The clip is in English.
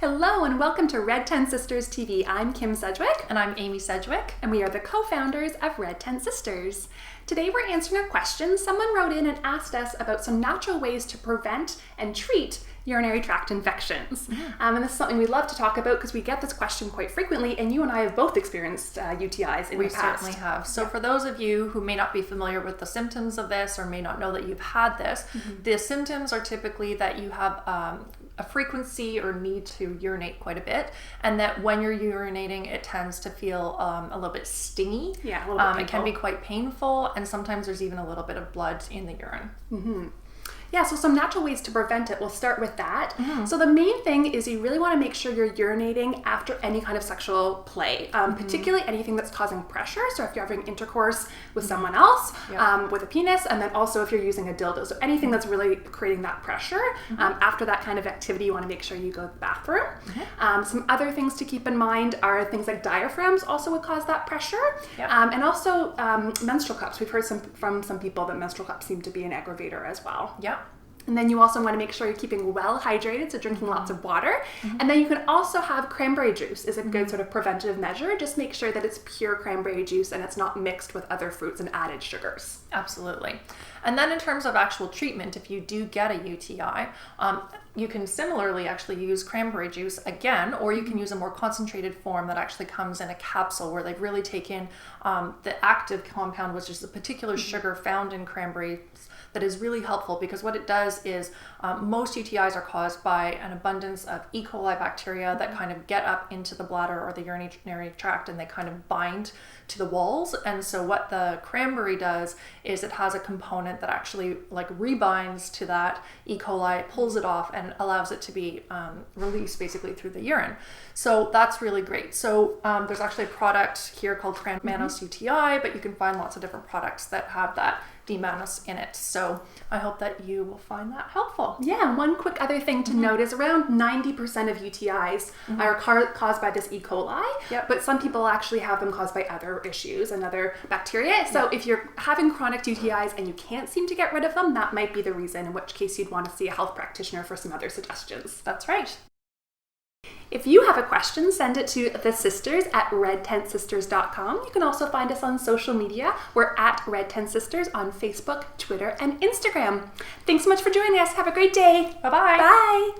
Hello and welcome to Red Tent Sisters TV. I'm Kim Sedgwick. And I'm Amy Sedgwick. And we are the co-founders of Red Tent Sisters. Today we're answering a question someone wrote in and asked us about some natural ways to prevent and treat urinary tract infections. And this is something we love to talk about because we get this question quite frequently, and you and I have both experienced UTIs in the past. We certainly have. So for those of you who may not be familiar with the symptoms of this or may not know that you've had this, the symptoms are typically that you have a frequency or need to urinate quite a bit, and that when you're urinating it tends to feel a little bit stingy. Yeah, a little bit it can be quite painful, and sometimes there's even a little bit of blood in the urine. Yeah, so some natural ways to prevent it. We'll start with that. So the main thing is you really want to make sure you're urinating after any kind of sexual play, particularly anything that's causing pressure. So if you're having intercourse with someone else, with a penis, and then also if you're using a dildo. So anything that's really creating that pressure, after that kind of activity, you want to make sure you go to the bathroom. Some other things to keep in mind are things like diaphragms also would cause that pressure. And also menstrual cups. We've heard from some people that menstrual cups seem to be an aggravator as well. And then you also want to make sure you're keeping well hydrated, so drinking lots of water. And then you can also have cranberry juice is a good sort of preventative measure. Just make sure that it's pure cranberry juice and it's not mixed with other fruits and added sugars. Absolutely. And then in terms of actual treatment, if you do get a UTI, you can similarly actually use cranberry juice again, or you can use a more concentrated form that actually comes in a capsule where they've really taken the active compound, which is the particular sugar found in cranberries, that is really helpful, because what it does is most UTIs are caused by an abundance of E. coli bacteria that kind of get up into the bladder or the urinary tract, and they kind of bind to the walls. And so what the cranberry does is it has a component that actually like rebinds to that E. coli, pulls it off, and allows it to be released basically through the urine. So that's really great. So there's actually a product here called Cran-Manus UTI, but you can find lots of different products that have that D-Manus in it. So I hope that you will find that helpful. Yeah, and one quick other thing to note is around 90% of UTIs are caused by this E. coli, but some people actually have them caused by other issues and other bacteria. So if you're having chronic UTIs and you can't seem to get rid of them, that might be the reason, in which case you'd want to see a health practitioner for some other suggestions. That's right. If you have a question, send it to the sisters at redtentsisters.com. You can also find us on social media. We're at Red Tent Sisters on Facebook, Twitter, and Instagram. Thanks so much for joining us. Have a great day. Bye-bye. Bye.